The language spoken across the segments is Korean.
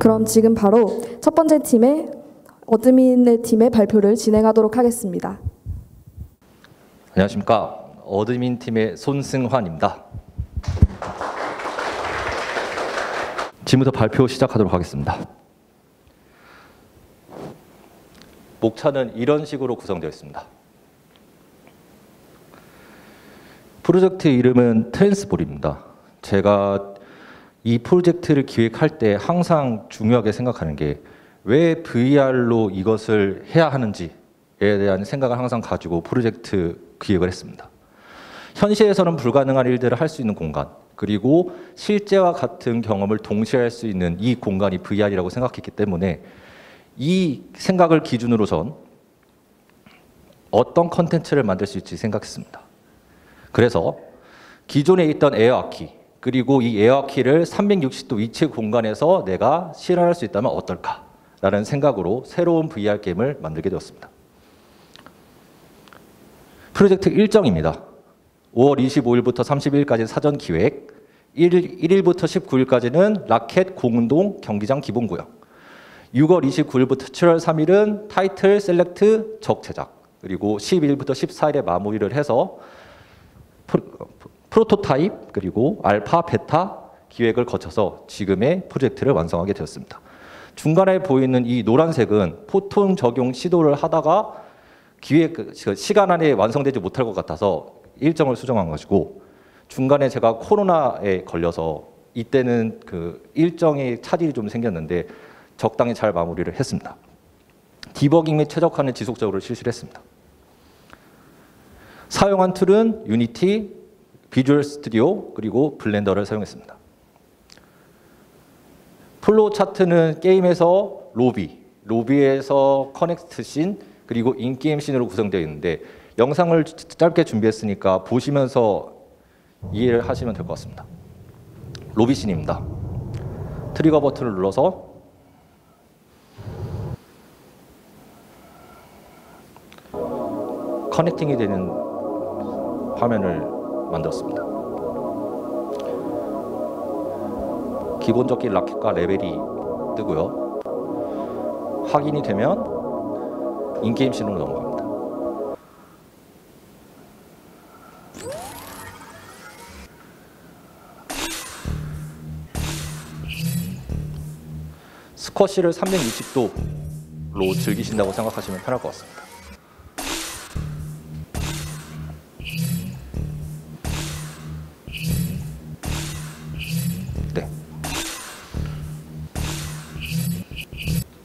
그럼 지금 바로 첫 번째 팀의 어드민의 팀의 발표를 진행하도록 하겠습니다. 안녕하십니까. 어드민 팀의 손승환입니다. 지금부터 발표 시작하도록 하겠습니다. 목차는 이런 식으로 구성되어 있습니다. 프로젝트 이름은 트랜스볼입니다. 제가 이 프로젝트를 기획할 때 항상 중요하게 생각하는 게 왜 VR로 이것을 해야 하는지에 대한 생각을 항상 가지고 프로젝트 기획을 했습니다. 현실에서는 불가능한 일들을 할 수 있는 공간, 그리고 실제와 같은 경험을 동시에 할 수 있는 이 공간이 VR이라고 생각했기 때문에 이 생각을 기준으로선 어떤 컨텐츠를 만들 수 있을지 생각했습니다. 그래서 기존에 있던 에어아키, 그리고 이 에어아키를 360도 위치 공간에서 내가 실현할 수 있다면 어떨까라는 생각으로 새로운 VR 게임을 만들게 되었습니다. 프로젝트 일정입니다. 5월 25일부터 30일까지 사전 기획, 1일부터 19일까지는 라켓 공동 경기장 기본구역, 6월 29일부터 7월 3일은 타이틀 셀렉트 적 제작, 그리고 12일부터 14일에 마무리를 해서 프로토타입 그리고 알파, 베타 기획을 거쳐서 지금의 프로젝트를 완성하게 되었습니다. 중간에 보이는 이 노란색은 포톤 적용 시도를 하다가 기획 시간 안에 완성되지 못할 것 같아서 일정을 수정한 것이고, 중간에 제가 코로나에 걸려서 이때는 그 일정에 차질이 좀 생겼는데 적당히 잘 마무리를 했습니다. 디버깅 및 최적화는 지속적으로 실시를 했습니다. 사용한 툴은 유니티, 비주얼 스튜디오, 그리고 블렌더를 사용했습니다. 플로우 차트는 게임에서 로비에서 커넥트 씬, 그리고 인게임 씬으로 구성되어 있는데 영상을 짧게 준비했으니까 보시면서 이해를 하시면 될 것 같습니다. 로비 씬입니다. 트리거 버튼을 눌러서 커넥팅이 되는 화면을 만들었습니다. 기본적인 라켓과 레벨이 뜨고요. 확인이 되면 인게임 씬으로 넘어갑니다. 스쿼시를 360도로 즐기신다고 생각하시면 편할 것 같습니다. 네.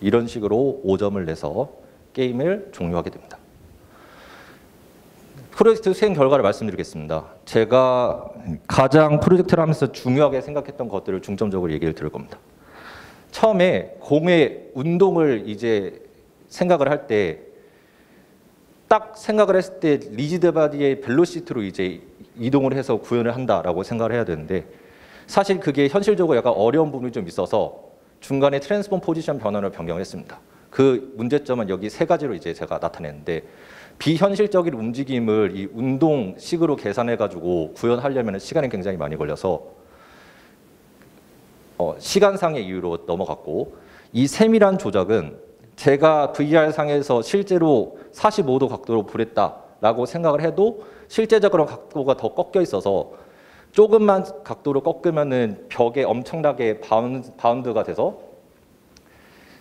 이런 식으로 5점을 내서 게임을 종료하게 됩니다. 프로젝트 수행 결과를 말씀드리겠습니다. 제가 가장 프로젝트를 하면서 중요하게 생각했던 것들을 중점적으로 얘기를 드릴 겁니다. 처음에 공의 운동을 이제 생각을 할 때 딱 생각을 했을 때 리지드 바디의 벨로시티로 이제 이동을 해서 구현을 한다라고 생각을 해야 되는데, 사실 그게 현실적으로 약간 어려운 부분이 좀 있어서 중간에 트랜스폼 포지션 변환을 변경을 했습니다. 그 문제점은 여기 세 가지로 이제 제가 나타냈는데, 비현실적인 움직임을 이 운동식으로 계산해가지고 구현하려면 시간이 굉장히 많이 걸려서 시간상의 이유로 넘어갔고, 이 세밀한 조작은 제가 VR상에서 실제로 45도 각도로 불했다라고 생각을 해도 실제적으로 각도가 더 꺾여 있어서 조금만 각도로 꺾으면은 벽에 엄청나게 바운드가 돼서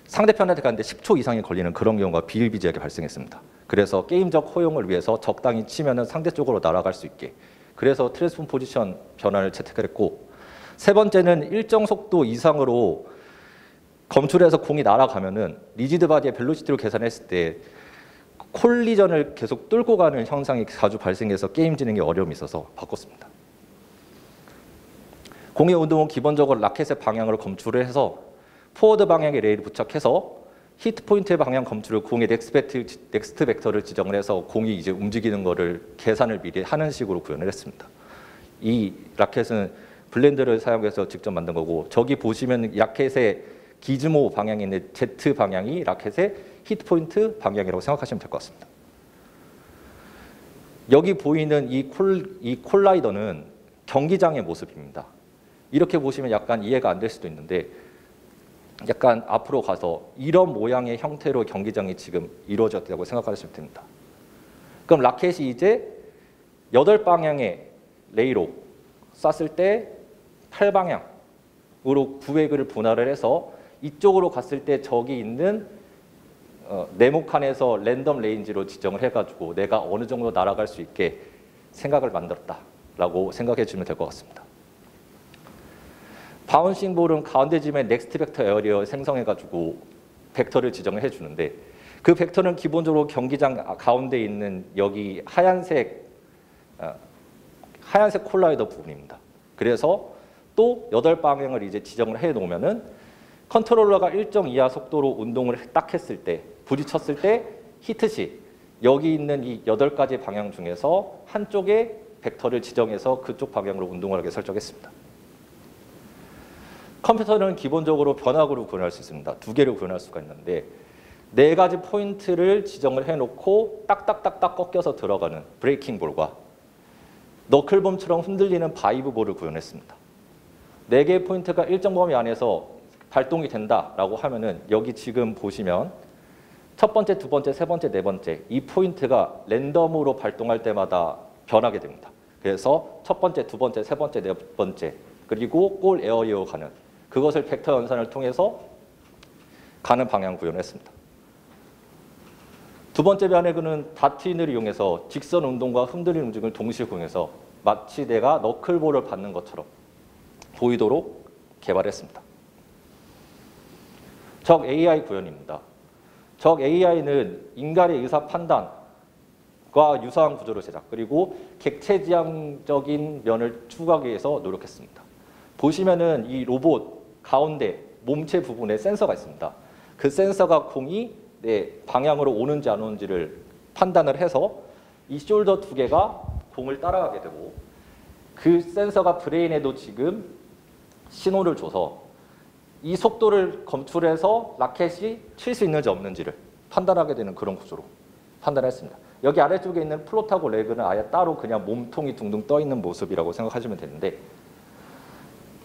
상대편한테 가는데 10초 이상이 걸리는 그런 경우가 비일비재하게 발생했습니다. 그래서 게임적 허용을 위해서 적당히 치면은 상대 쪽으로 날아갈 수 있게, 그래서 트랜스폼 포지션 변환을 채택을 했고, 세 번째는 일정 속도 이상으로 검출해서 공이 날아가면은 리지드 바디의 벨로시티로 계산했을 때 콜리전을 계속 뚫고 가는 현상이 자주 발생해서 게임 진행에 어려움이 있어서 바꿨습니다. 공의 운동은 기본적으로 라켓의 방향으로 검출을 해서 포워드 방향의 레일을 부착해서 히트 포인트의 방향 검출을 공의 넥스트 벡터를 지정을 해서 공이 이제 움직이는 거를 계산을 미리 하는 식으로 구현을 했습니다. 이 라켓은 블렌더를 사용해서 직접 만든 거고, 저기 보시면 라켓의 기즈모 방향에 있는 Z 방향이 라켓의 히트 포인트 방향이라고 생각하시면 될 것 같습니다. 여기 보이는 이 콜라이더는 경기장의 모습입니다. 이렇게 보시면 약간 이해가 안 될 수도 있는데, 약간 앞으로 가서 이런 모양의 형태로 경기장이 지금 이루어졌다고 생각하시면 됩니다. 그럼 라켓이 이제 8방향의 레이로 쐈을 때 8방향으로 구획을 분할을 해서 이쪽으로 갔을 때 저기 있는 네모칸에서 랜덤 레인지로 지정을 해가지고 내가 어느 정도 날아갈 수 있게 생각을 만들었다라고 생각해 주면 될 것 같습니다. 바운싱 볼은 가운데 짐에 넥스트 벡터 에어리어 생성해가지고 벡터를 지정을 해주는데 그 벡터는 기본적으로 경기장 가운데 있는 여기 하얀색 콜라이더 부분입니다. 그래서 또 8방향을 이제 지정을 해 놓으면은 컨트롤러가 일정 이하 속도로 운동을 딱 했을 때 부딪혔을 때 히트 시 여기 있는 이 8가지 방향 중에서 한쪽에 벡터를 지정해서 그쪽 방향으로 운동을 하게 설정했습니다. 컴퓨터는 기본적으로 변화구로 구현할 수 있습니다. 2개를 구현할 수가 있는데 4가지 포인트를 지정을 해놓고 딱딱딱딱 꺾여서 들어가는 브레이킹 볼과 너클봄처럼 흔들리는 바이브 볼을 구현했습니다. 4개의 포인트가 일정 범위 안에서 발동이 된다라고 하면은 여기 지금 보시면 첫 번째, 두 번째, 세 번째, 네 번째 이 포인트가 랜덤으로 발동할 때마다 변하게 됩니다. 그래서 첫 번째, 두 번째, 세 번째, 네 번째 그리고 골 에어리어 가는 그것을 벡터 연산을 통해서 가는 방향 구현했습니다. 두 번째 변화구는 다트윈을 이용해서 직선 운동과 흔들리는 움직임을 동시에 구현해서 마치 내가 너클볼을 받는 것처럼 보이도록 개발했습니다. 적 AI 구현입니다. 적 AI는 인간의 의사 판단과 유사한 구조로 제작 그리고 객체지향적인 면을 추구하기 위해서 노력했습니다. 보시면은 이 로봇 가운데 몸체 부분에 센서가 있습니다. 그 센서가 공이 내 방향으로 오는지 안 오는지를 판단을 해서 이 숄더 2개가 공을 따라가게 되고 그 센서가 브레인에도 지금 신호를 줘서 이 속도를 검출해서 라켓이 칠 수 있는지 없는지를 판단하게 되는 그런 구조로 판단했습니다. 여기 아래쪽에 있는 플롯하고 레그는 아예 따로 그냥 몸통이 둥둥 떠 있는 모습이라고 생각하시면 되는데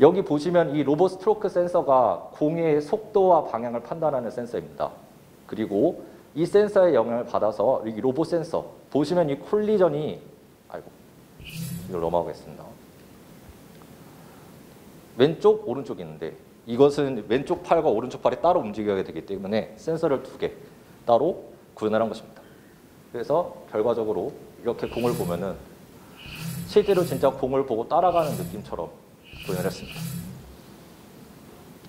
여기 보시면 이 로봇 스트로크 센서가 공의 속도와 방향을 판단하는 센서입니다. 그리고 이 센서의 영향을 받아서 이 로봇 센서 보시면 이 콜리전이 이걸 넘어가겠습니다. 왼쪽 오른쪽이 있는데 이것은 왼쪽 팔과 오른쪽 팔이 따로 움직여야 되기 때문에 센서를 2개 따로 구현을 한 것입니다. 그래서 결과적으로 이렇게 공을 보면은 실제로 진짜 공을 보고 따라가는 느낌처럼 구현을 했습니다.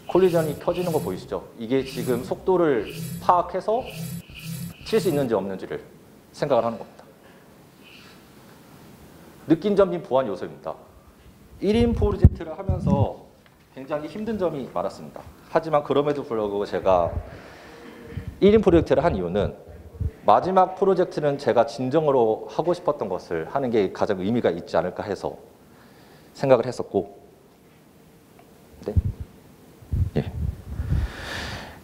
콜리전이 켜지는 거 보이시죠? 이게 지금 속도를 파악해서 칠 수 있는지 없는지를 생각을 하는 겁니다. 느낀 점이 보완 요소입니다. 1인 프로젝트를 하면서 굉장히 힘든 점이 많았습니다. 하지만 그럼에도 불구하고 제가 1인 프로젝트를 한 이유는 마지막 프로젝트는 제가 진정으로 하고 싶었던 것을 하는 게 가장 의미가 있지 않을까 해서 생각을 했었고 네. 예.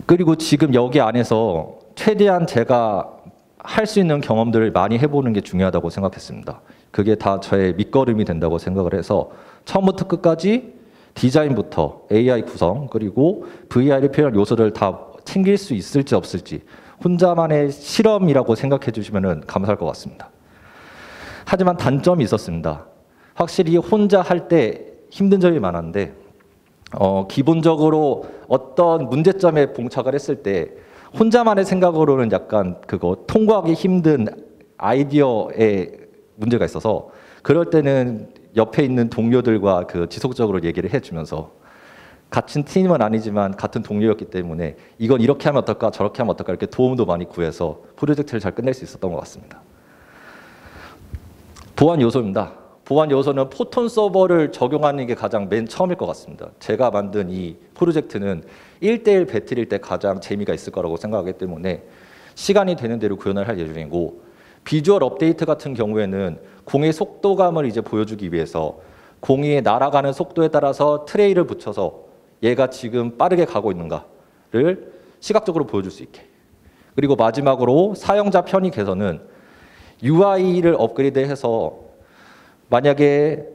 그리고 지금 여기 안에서 최대한 제가 할 수 있는 경험들을 많이 해보는 게 중요하다고 생각했습니다. 그게 다 저의 밑거름이 된다고 생각을 해서 처음부터 끝까지 디자인부터 AI 구성 그리고 VR을 표현한 요소를 다 챙길 수 있을지 없을지 혼자만의 실험이라고 생각해 주시면 감사할 것 같습니다. 하지만 단점이 있었습니다. 확실히 혼자 할 때 힘든 점이 많았는데 기본적으로 어떤 문제점에 봉착을 했을 때 혼자만의 생각으로는 약간 그거 통과하기 힘든 아이디어에 문제가 있어서 그럴 때는 옆에 있는 동료들과 그 지속적으로 얘기를 해주면서 같은 팀은 아니지만 같은 동료였기 때문에 이건 이렇게 하면 어떨까 저렇게 하면 어떨까 이렇게 도움도 많이 구해서 프로젝트를 잘 끝낼 수 있었던 것 같습니다. 보안 요소입니다. 보안 요소는 포톤 서버를 적용하는 게 가장 맨 처음일 것 같습니다. 제가 만든 이 프로젝트는 1:1 배틀일 때 가장 재미가 있을 거라고 생각하기 때문에 시간이 되는 대로 구현을 할 예정이고 비주얼 업데이트 같은 경우에는 공의 속도감을 이제 보여주기 위해서 공이 날아가는 속도에 따라서 트레이를 붙여서 얘가 지금 빠르게 가고 있는가를 시각적으로 보여줄 수 있게 그리고 마지막으로 사용자 편의 개선은 UI를 업그레이드해서 만약에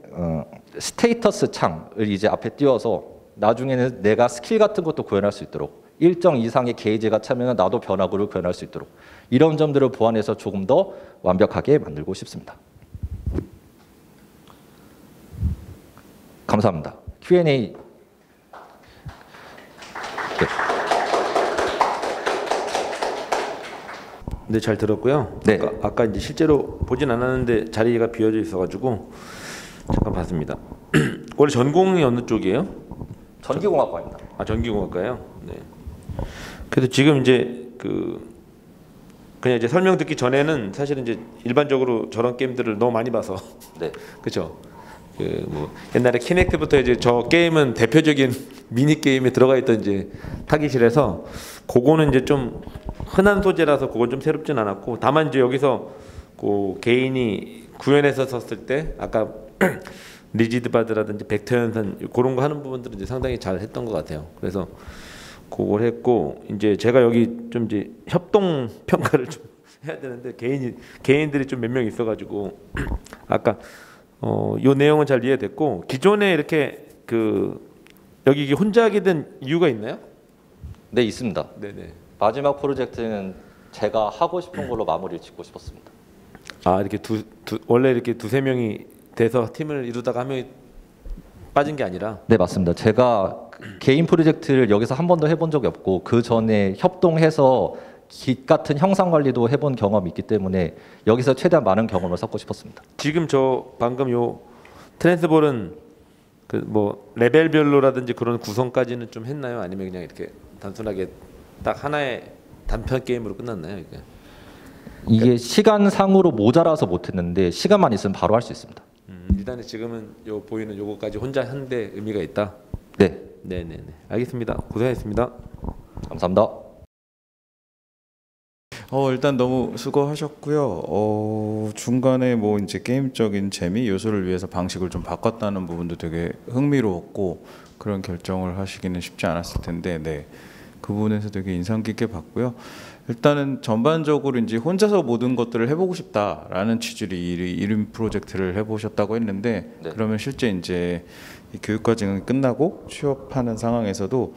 스테이터스 창을 이제 앞에 띄워서 나중에는 내가 스킬 같은 것도 구현할 수 있도록 일정 이상의 게이지가 차면 나도 변화구를 구현할 수 있도록 이런 점들을 보완해서 조금 더 완벽하게 만들고 싶습니다. 감사합니다. Q&A. 네. 네, 잘 들었고요. 네. 아까 이제 실제로 보진 않았는데 자리가 비어져 있어가지고 잠깐 봤습니다. 원래 전공이 어느 쪽이에요? 전기공학과입니다. 아, 전기공학과요. 네. 그래서 지금 이제 그냥 이제 설명 듣기 전에는 사실은 이제 일반적으로 저런 게임들을 너무 많이 봐서 네. 그렇죠. 뭐 옛날에 키넥트부터 이제 저 게임은 대표적인 미니 게임에 들어가 있던 이제 타깃이라서 그거는 이제 좀 흔한 소재라서 그건 좀 새롭진 않았고, 다만 이제 여기서 그 개인이 구현해서 썼을 때 아까 리지드 바드라든지 벡터 연산 그런 거 하는 부분들은 이제 상당히 잘 했던 것 같아요. 그래서 그걸 했고, 이제 제가 여기 좀 이제 협동 평가를 좀 해야 되는데 개인들이 좀 몇 명 있어가지고 아까 요 내용은 잘 이해됐고, 기존에 이렇게 여기 이게 혼자 하게 된 이유가 있나요? 네, 있습니다. 네네. 마지막 프로젝트는 제가 하고 싶은 걸로 마무리를 짓고 싶었습니다. 아, 이렇게 원래 이렇게 두세 명이 돼서 팀을 이루다가 한 명이 빠진 게 아니라? 네, 맞습니다. 제가 개인 프로젝트를 여기서 한 번도 해본 적이 없고 그 전에 협동해서 깃 같은 형상 관리도 해본 경험이 있기 때문에 여기서 최대한 많은 경험을 쌓고 싶었습니다. 지금 저 방금 요 트랜스볼은 뭐 레벨별로라든지 그런 구성까지는 좀 했나요? 아니면 그냥 이렇게 단순하게 딱 하나의 단편 게임으로 끝났나요? 이게 시간상으로 모자라서 못했는데 시간만 있으면 바로 할 수 있습니다. 일단은 지금은 요 보이는 요거까지 혼자 한데 의미가 있다. 네. 네네네. 알겠습니다. 고생하셨습니다. 감사합니다. 일단 너무 수고하셨고요. 중간에 뭐 이제 게임적인 재미 요소를 위해서 방식을 좀 바꿨다는 부분도 되게 흥미로웠고, 그런 결정을 하시기는 쉽지 않았을 텐데, 네. 그 부분에서 되게 인상 깊게 봤고요. 일단은 전반적으로 이제 혼자서 모든 것들을 해보고 싶다라는 취지로 이름 프로젝트를 해보셨다고 했는데, 네. 그러면 실제 이제 이 교육과정이 끝나고 취업하는 상황에서도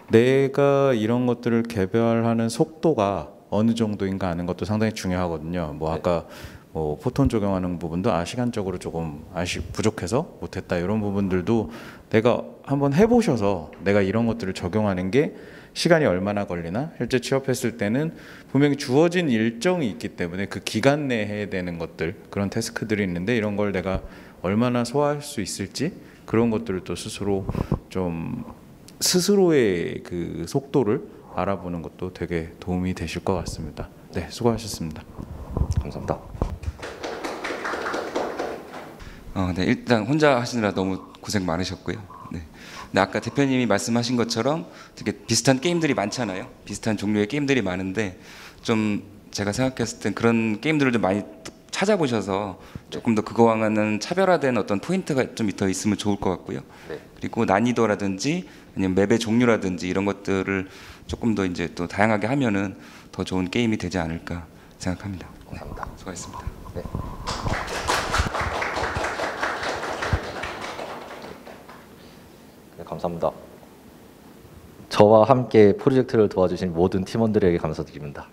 내가 이런 것들을 개발하는 속도가 어느 정도인가 하는 것도 상당히 중요하거든요. 뭐 아까 뭐 포톤 적용하는 부분도 시간적으로 조금 부족해서 못했다 이런 부분들도 내가 한번 해보셔서 내가 이런 것들을 적용하는 게 시간이 얼마나 걸리나, 실제 취업했을 때는 분명히 주어진 일정이 있기 때문에 그 기간 내에 해야 되는 것들, 그런 태스크들이 있는데 이런 걸 내가 얼마나 소화할 수 있을지, 그런 것들을 또 스스로의 그 속도를 알아보는 것도 되게 도움이 되실 것 같습니다. 네, 수고하셨습니다. 감사합니다. 네, 일단 혼자 하시느라 너무 고생 많으셨고요. 네. 근데 아까 대표님이 말씀하신 것처럼 되게 비슷한 게임들이 많잖아요. 비슷한 종류의 게임들이 많은데 좀 제가 생각했을 땐 그런 게임들을 좀 많이 찾아보셔서 조금 더 그거와는 차별화된 어떤 포인트가 좀 더 있으면 좋을 것 같고요. 네. 그리고 난이도라든지 아니면 맵의 종류라든지 이런 것들을 조금 더 이제 또 다양하게 하면은 더 좋은 게임이 되지 않을까 생각합니다. 감사합니다. 네, 수고하셨습니다. 네. 네, 감사합니다. 저와 함께 프로젝트를 도와주신 모든 팀원들에게 감사드립니다.